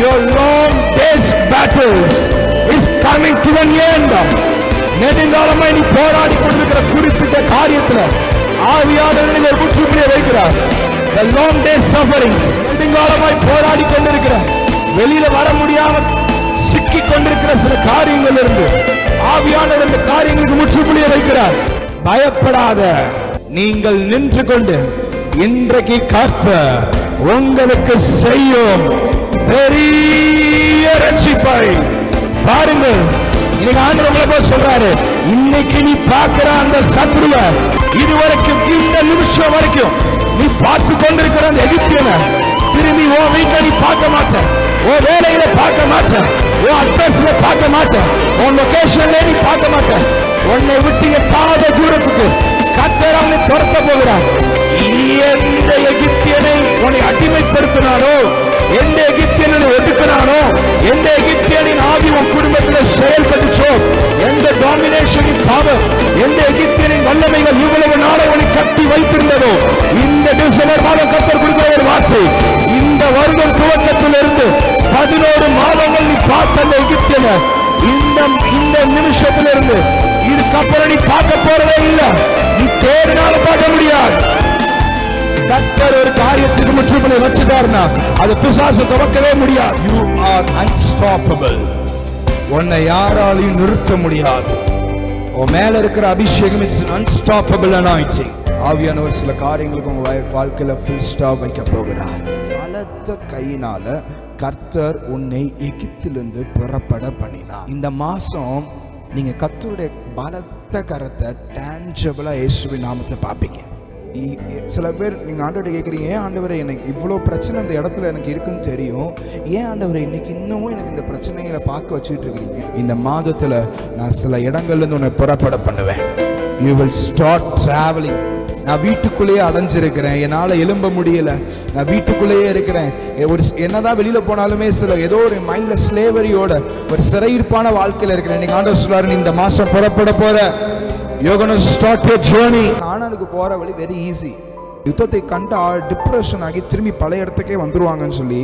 Your long days battles is coming to an end. நெடுங்காலமாய் நீ போராடி கொண்டிருக்கிற குறிப்பிட்ட காரியத்துல ஆவியானவர் ஒரு முற்றுப்புள்ளியை வைக்கிறார். The long days sufferings, நெடுங்காலமாய் போராடி கொண்டிருக்கிற வெளியில வர முடியாம சிக்கி கொண்டிருக்கிற சில காரியங்கள் இருந்து ஆவியானவர் இந்த காரியங்களுக்கு முற்றுப்புள்ளியை வைக்கிறார். பயப்படாத, நீங்கள் நின்று கொண்டு இன்றைக்கு கர்த்தர் உங்களுக்கு செய்யும் பெரிய ரட்சிப்பை பாருங்கள். இன்னைக்கு ஆண்டவர் சொல்றாரு, இன்னைக்கு நீ பார்க்கிற அந்த சத்ருவை இதுவரைக்கும் இந்த நிமிஷம் வரைக்கும் நீ பார்த்து கொண்டிருக்கிற அந்த எகிப்தியனை திரும்பி உன் வீட்டை நீ பார்க்க மாட்டேன், உன் வேலையில பார்க்க மாட்டேன், உன் அட்ரஸ்ல பார்க்க மாட்டேன், உன் லொகேஷன்ல நீ பார்க்க மாட்டேன். உன்னை விட்டு எட்டாத தூரத்துக்கு கர்த்தர் அவனை துரத்த போகிறார். எந்த எகிப்தியனை உன்னை அடிமைப்படுத்தினானோ, எந்த எகிப்தியனை ஒதுக்கினானோ, எந்த எகிப்தியனின் ஆவி உன் குடும்பத்தில் செயல்பட்டுச்சோ, எந்த டாமினேஷனின் பவர், எந்த எகிப்தியனின் வல்லமைகள் இவ்வளவு நாளை உன்னை கட்டி வைத்திருந்ததோ, இந்த டிசம்பர் மாதம் கர்த்தர் கொடுக்கிற ஒரு வார்த்தை, இந்த வருடம் துவக்கத்திலிருந்து 11 மாதங்கள் நீ பார்த்த அந்த எகிப்தியனை இந்த நிமிஷத்திலிருந்து இதுக்கப்புறம் நீ பார்க்க போறதே இல்லை. நீ தேடினாலும் பார்க்க முடியாது. கர்த்தர் ஒரு காரியத்துக்கு முற்றுப்புள்ளி வச்சுட்டாருன்னா அது பிசாசு துவக்கவே முடியாது. You are unstoppable. உன்னை யாராலையும் நிறுத்த முடியாது. உன் மேல இருக்கிற அபிஷேகம் இட்ஸ் unstoppable anointing. ஆவியானவர் சில காரியங்களுக்கு உங்க வாழ்க்கையில full stop வைக்க போகிறார். பலத்த கையினால கர்த்தர் உன்னை எகிப்திலிருந்து புறப்பட பண்ணினார். இந்த மாசம் நீங்க கர்த்தருடைய பலத்த கரத்தை டான்ஜபிளா இயேசுவின் நாமத்துல பாப்பீங்க. சில பேர் நீங்க ஆண்டவரை கேட்குறீங்க, ஏன் ஆண்டவரை எனக்கு இவ்வளோ பிரச்சனை இந்த இடத்துல எனக்கு இருக்குன்னு தெரியும், ஏன் ஆண்டவரை இன்னைக்கு இன்னமும் எனக்கு இந்த பிரச்சனைகளை பார்க்க வச்சுட்டு இருக்கிறீங்க? இந்த மாதத்துல நான் சில இடங்கள்ல இருந்து உன்னை புறப்பட பண்ணுவேன். You will start traveling. நான் வீட்டுக்குள்ளேயே அடைஞ்சிருக்கிறேன், என்னால் எழும்ப முடியல, நான் வீட்டுக்குள்ளேயே இருக்கிறேன். ஒரு என்னதான் வெளியில போனாலுமே சில ஏதோ ஒரு மைண்ட்ல ஸ்லேவரியோட ஒரு சிறையிருப்பான வாழ்க்கையில இருக்கிறேன். நீங்க ஆண்டவர் சொல்றாரு, இந்த மாசம் புறப்பட போற, you're going to start your journey. கானானுக்கு போற வழி வெரி ஈஸி. யுத்தத்தை கண்டா டிப்ரெஷன் ஆகி திரும்பி பழைய இடத்துக்கே வந்துருவாங்கன்னு சொல்லி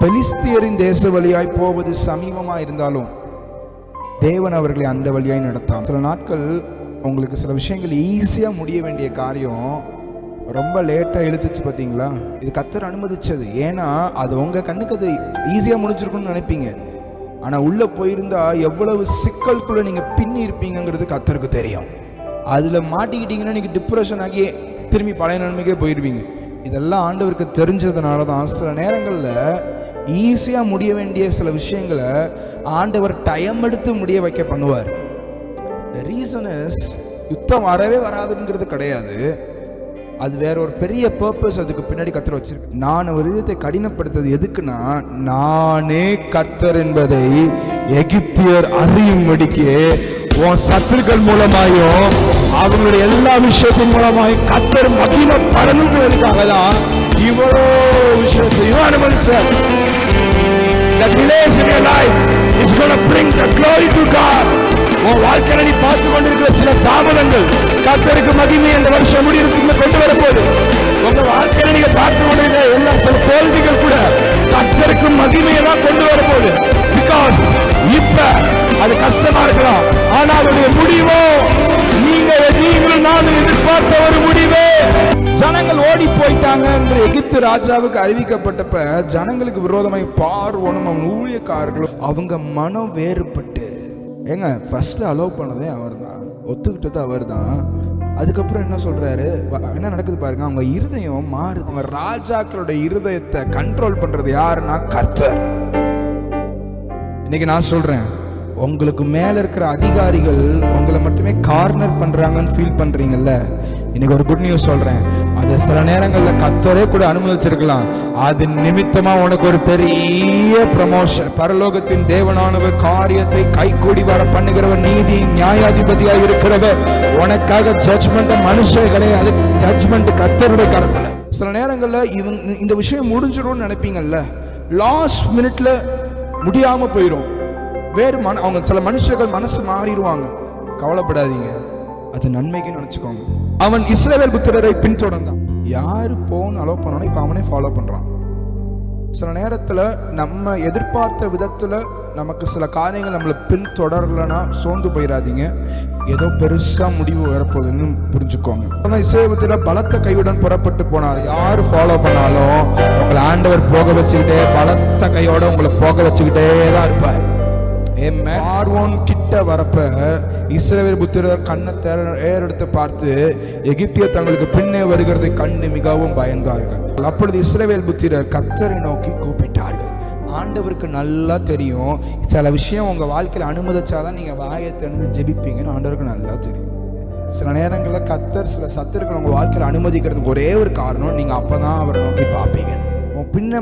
பெலிஸ்தியரின் தேச வழியாய் போவது சமீபமா இருந்தாலும் தேவன் அவர்களை அந்த வழியாய் நடத்தாம். சில நாட்கள் உங்களுக்கு சில விஷயங்கள் ஈஸியாக முடிய வேண்டிய காரியம் ரொம்ப லேட்டாக இழுத்துச்சு பார்த்தீங்களா? இது கர்த்தர் அனுமதிச்சது. ஏன்னா அது உங்கள் கண்ணுக்கு அது ஈஸியாக முடிஞ்சிருக்குன்னு நினைப்பீங்க. ஆனால் உள்ளே போயிருந்தா எவ்வளவு சிக்கலுக்குள்ளே நீங்கள் பின்னி இருப்பீங்கிறது கர்த்தருக்கு தெரியும். அதில் மாட்டிக்கிட்டீங்கன்னா நீங்கள் டிப்ரெஷன் ஆகி திரும்பி பழைய நன்மைக்கே போயிடுவீங்க. இதெல்லாம் ஆண்டவருக்கு தெரிஞ்சதுனால தான் சில நேரங்களில் ஈஸியாக முடிய வேண்டிய சில விஷயங்களை ஆண்டவர் டைம் எடுத்து முடிய வைக்க பண்ணுவார். The reason is, யுத்தம் வரவே வராதுங்கிறது கிடையாது, அது வேற ஒரு பெரிய பர்பஸ் அதுக்கு பின்னாடி கர்த்தர் வச்சிருக்கு. நான் ஒரு இதயத்தை கடினப்படுத்துறது எதுக்குன்னா, நானே கர்த்தர் என்பதை எகிப்தியர் அறியும்படிக்கு உன் சத்துருக்கள் மூலமாயும் அவங்களுடைய எல்லா விஷயத்தின் மூலமாயும் கர்த்தர் மகிமைப்படணுங்கிறதுக்காக தான் இவ்வளோ விஷயத்தையும் அனுமதிச்சார். The delays in your life is going to bring the glory to God. உன் வாழ்க்கையில நீ பார்த்து கொண்டிருக்கிற சில தாமதங்கள் கர்த்தருக்கு மகிமை இந்த வருஷம் முடிவுக்கு கொண்டு வரப்போகுது. உங்க வாழ்க்கையில நீங்க பார்த்து கொண்டிருக்கிற எல்லா சில தோல்விகள் கூட கர்த்தருக்கு மகிமையை தான் கொண்டு வரப்போகுது. பிகாஸ் இப்ப அது கஷ்டமா இருக்கலாம், ஆனா அதனுடைய முடிவோ நீங்களும் நானும் எதிர்பார்த்த ஒரு முடிவே. ஜனங்கள் ஓடி போயிட்டாங்க என்று எகிப்து ராஜாவுக்கு அறிவிக்கப்பட்டப்ப ஜனங்களுக்கு விரோதமாய் பார்வோனும் அவன் ஊழியக்காரர்களும் அவங்க மனம் வேறுபட்டு, ஏங்க ஃபர்ஸ்ட் அலோவ் பண்ணதே அவர் தான், ஒத்துக்கிட்டது அவர் தான். அதுக்கப்புறம் என்ன சொல்றாரு, என்ன நடக்குது பாருங்க, அவங்க இருதயம் மாறுது. அவங்க ராஜாக்களுடைய இருதயத்தை கண்ட்ரோல் பண்றது யாருன்னா கர்த்தர். இன்னைக்கு நான் சொல்றேன், உங்களுக்கு மேல இருக்கிற அதிகாரிகள் உங்களை மட்டுமே கார்னர் பண்றாங்கன்னு ஃபீல் பண்றீங்கல்ல, இன்னைக்கு ஒரு குட் நியூஸ் சொல்றேன், அது சில நேரங்கள்ல கர்த்தரே கூட அனுமதிச்சிருக்கலாம். அது நிமித்தமா உனக்கு ஒரு பெரிய ப்ரமோஷன். பரலோகத்தின் தேவனானவர் காரியத்தை கைகூடி வர பண்ணுகிறவர், நீதி நியாயாதிபதியாக இருக்கிறவர். உனக்காக ஜட்ஜ்மெண்ட் மனுஷன் கிடையாது, ஜட்ஜ்மெண்ட் கர்த்தருடைய கரத்துல. சில நேரங்கள்ல இவங்க இந்த விஷயம் முடிஞ்சிடும்னு நினைப்பீங்கல்ல, லாஸ்ட் மினிட்ல முடியாம போயிடும். வேறு அவங்க சில மனுஷர்கள் மனசு மாறிடுவாங்க. கவலைப்படாதீங்க, அது நன்மைக்கு நினைச்சுக்கோங்க. அவன் இஸ்ரவேல் புத்திரரை பின்தொடர்ந்தான். யாரு போன்னு அலோவ் பண்ணானோ இப்ப அவனே ஃபாலோ பண்றான். சில நேரத்தில் நம்ம எதிர்பார்த்த விதத்தில் நமக்கு சில காரியங்கள் நம்மளை பின்தொடரலைன்னா சோர்ந்து போயிடாதீங்க. ஏதோ பெருசாக முடிவு வரப்போகுதுன்னு புரிஞ்சுக்கோங்க. ஆனால் இஸ்ரவேல் பலத்த கையுடன் புறப்பட்டு போனார். யார் ஃபாலோ பண்ணாலும் உங்களை ஆண்டவர் போக வச்சுக்கிட்டே, பலத்த கையோட உங்களை போக வச்சுக்கிட்டே தான் இருப்பார். பார்வோன் கிட்ட வரப்ப இஸ்ரவேல் புத்திரர் கண்ணை ஏறெடுத்து பார்த்து எகிப்தியர் தங்களுக்கு பின்னே வருகிறதை கண்டு மிகவும் பயந்தார்கள். அப்பொழுது இஸ்ரவேல் புத்திரர் கர்த்தரை நோக்கி கூப்பிட்டார்கள். ஆண்டவருக்கு நல்லா தெரியும் சில விஷயம் உங்க வாழ்க்கையில் அனுமதிச்சாதான் நீங்க வாயை திறந்து ஜெபிப்பீங்கன்னு ஆண்டவருக்கு நல்லா தெரியும். சில நேரங்களில் கர்த்தர் சில சத்துருக்கள் உங்க வாழ்க்கையில் அனுமதிக்கிறதுக்கு ஒரே ஒரு காரணம், நீங்க அப்பதான் அவரை நோக்கி பார்ப்பீங்க.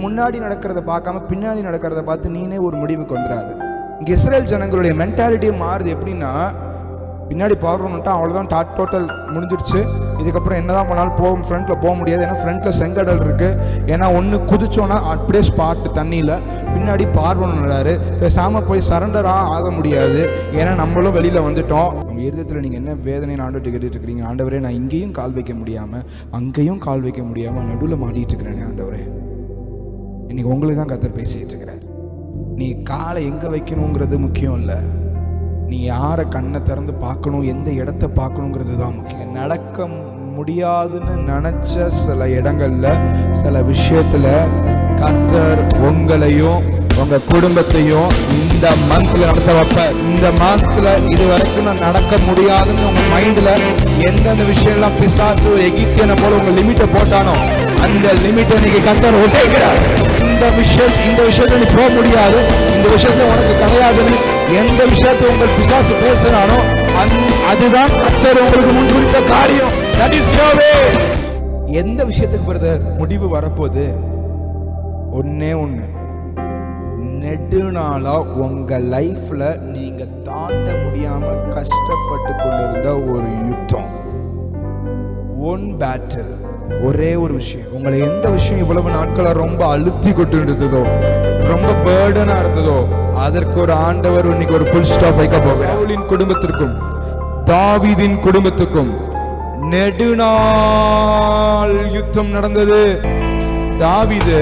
முன்னாடி நடக்கிறத பார்க்காம பின்னாடி நடக்கிறத பார்த்து நீனே ஒரு முடிவுக்கு வந்துடாது. இங்கே இஸ்ரேல் ஜனங்களுடைய மென்டாலிட்டியே மாறுது. எப்படின்னா, பின்னாடி பார்வன்ட்டா அவ்வளோதான், டோட்டல் முடிஞ்சிடுச்சு. இதுக்கப்புறம் என்னதான் பண்ணாலும் ஃப்ரண்ட்டில் போக முடியாது. ஏன்னா ஃப்ரண்ட்டில் செங்கடல் இருக்குது. ஏன்னா ஒன்று குதிச்சோன்னா அப்படியே ஸ்பாட்டு தண்ணியில், பின்னாடி பார்வன் நடாரு, பேசாமல் போய் சரண்டராக ஆக முடியாது. ஏன்னா நம்மளும் வெளியில் வந்துட்டோம். உங்கள் இருதயத்தில் நீங்கள் என்ன வேதனைன்னு ஆண்டவர்கிட்ட கேட்டுட்டு இருக்கிறீங்க. ஆண்டவரே, நான் இங்கேயும் கால் வைக்க முடியாமல் அங்கேயும் கால் வைக்க முடியாமல் நடுவில் மாட்டிகிட்டு இருக்கிறேனே ஆண்டவரே. இன்னைக்கு உங்களுக்கு தான் கர்த்தர் பேசிகிட்டு இருக்கிறார். நீ காலை எங்கே வைக்கணுங்கிறது முக்கியம் இல்லை, நீ யாரை கண்ணை திறந்து பார்க்கணும், எந்த இடத்த பார்க்கணுங்கிறது தான் முக்கியம். நடக்க முடியாதுன்னு நினச்ச சில இடங்கள்ல சில விஷயத்தில் கர்த்தர் உங்களையும் உங்க குடும்பத்தையும் இந்த மந்த்ல நடத்த வைப்ப. இந்த மந்த்ல இது வரைக்கும் நான் நடக்க முடியாதுன்னு உங்க மைண்ட்ல எந்தெந்த விஷயம்லாம் பிசாசு எகிப்தியனை போல உங்க லிமிட்டை போட்டானோ அந்த லிமிட்டை நீங்க கர்த்தர் உடைக்கிறார். இந்த விஷயத்துல நீ போக முடியாது, இந்த விஷயத்துல உனக்கு கிடையாதுன்னு எந்த விஷயத்தை உங்கள் பிசாசு பேசுறானோ அதுதான் கர்த்தர் உங்களுக்கு முன்குறித்த காரியம். That is your way. எந்த விஷயத்துக்கு பிரதர் முடிவு வரப்போகுது? ஒன்னே ஒண்ணு, நெடுநாளா உங்க லைஃப்ல நீங்க தாண்ட முடியாம கஷ்டப்பட்டு கொண்டிருந்த ஒரு யுத்தம், ஒன் பேட்டில், ஒரே ஒரு விஷயம். உங்களை எந்த விஷயம் இவ்வளவு நாட்களா ரொம்ப அழுத்தி கொண்டு இருந்ததோ, ரொம்ப பேர்டனா இருந்ததோ, அதற்கு ஒரு ஆண்டவர் இன்னைக்கு ஒரு ஃபுல் ஸ்டாப் வைக்க போகிறார். சவுலின் குடும்பத்திற்கும் தாவீதின் குடும்பத்துக்கும் நெடுநாள் யுத்தம் நடந்தது. தாவீது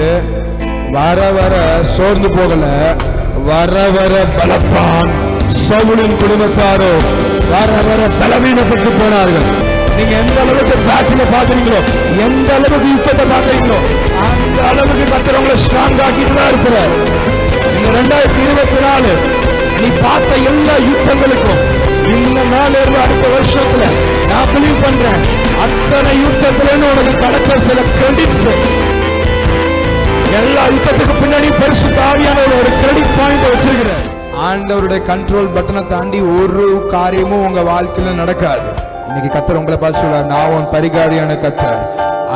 வர வர சோர்ந்து போகல, வர வர பலத்தான். சவுலின் குடும்பத்தாரோ வர வர பலவீனப்பட்டு போனார்கள். நீங்க எந்த அளவுக்கு பேட்டில பாக்குறீங்களோ, எந்த அளவுக்கு யுத்தத்தை பாக்குறீங்களோ, அந்த அளவுக்கு கர்த்தர் உங்களை ஸ்ட்ராங் ஆக்கிட்டு தான் இருக்கிறார். நீங்க 2024 நீ பார்த்த எல்லா யுத்தங்களுக்கும் இந்த நாள் இருந்து அடுத்த வருஷத்துல நான் பிலீவ் பண்றேன், அத்தனை யுத்தத்துல உனக்கு கிடைச்ச சில கிரெடிட்ஸ், எல்லா யுத்தத்துக்கு பின்னாடி பரிசுத்த ஆவியான ஒரு கிரெடிட் பாயிண்ட் வச்சிருக்கிறேன். ஆண்டவருடைய கண்ட்ரோல் பட்டனை தாண்டி ஒரு காரியமும் உங்க வாழ்க்கையில நடக்காது. இன்னைக்கு கர்த்தர் உங்களை பார்த்து சொல்றார், நான் உன் பரிகாரியான கர்த்தர்.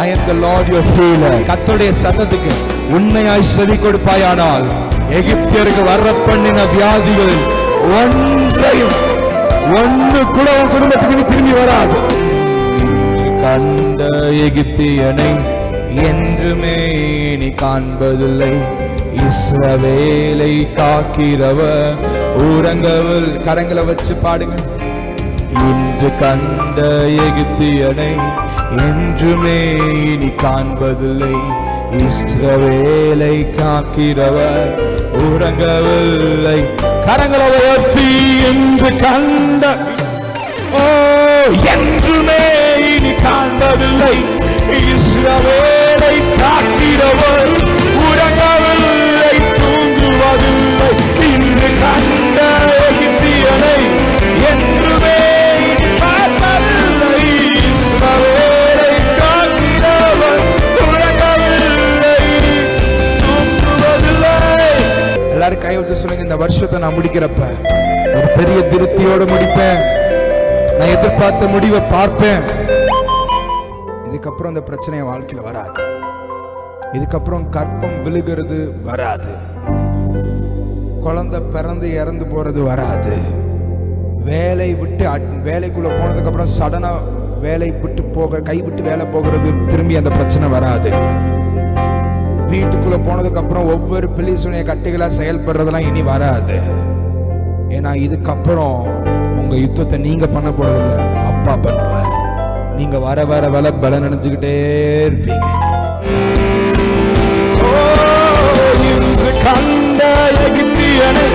I am the Lord your healer. கர்த்தருடைய சத்தத்துக்கு உண்மையாய் செவி கொடுப்பாயானால் எகிப்தியருக்கு வர பண்ணின வியாதிகளில் ஒன்று கூட உன் குடும்பத்துக்கு திரும்பி வராது. கண்ட எகிப்தியனை என்றுமே நீ காண்பதில்லை, இஸ்ரவேலை காக்கிறவர் ஊரங்கவில். கரங்களை வச்சு பாடுங்க. இன்று கண்ட எகிப்தியனை என்றுமே நீ காண்பதில்லை, இஸ்ரவேலை காக்கிறவர் ஊரங்கவில்லை. கரங்களை உயர்த்தி என்று கண்ட என்றுமே நீ காண்பதில்லை, இஸ்ரவேலை காக்கிறவர் உறங்கவில்லை, தூங்குவதில்லை. இன்று கண்ட எகிப்தியனை என்றுமே பார்ப்பதில்லை, இஸ்ரவேலை காக்கிறவர் உறங்கவில்லை, தூங்குவதில்லை. எல்லாரும் கை வச்சு சொல்லுங்க, இந்த வருஷத்தை நான் முடிக்கிறப்ப ஒரு பெரிய திருப்தியோடு முடிப்பேன், நான் எதிர்பார்த்த முடிவை பார்ப்பேன். இதுக்கப்புறம் இந்த பிரச்சனை வாழ்க்கையில வராது, இதுக்கப்புறம் கற்பம் விழுகிறது வராது, குழந்தை பிறந்து இறந்து போறது வராது, வேலை விட்டு வேலைக்குள்ள போனதுக்கு அப்புறம் சடனா வேலை விட்டு கை விட்டு வேலை போகிறது திரும்பி அந்த பிரச்சனை வராது. வீட்டுக்குள்ள போனதுக்கு அப்புறம் ஒவ்வொரு பிள்ளைசுனைய கட்டிகளா செயல்படுறதெல்லாம் இனி வராது. ஏன்னா இதுக்கப்புறம் உங்க யுத்தத்தை நீங்க பண்ண போறதில்ல, அப்பா பண்ணுவார். நீங்க வர வர வர பலம் நினைச்சுக்கிட்டே இருப்பீங்க. சண்டைய கிட்டியனை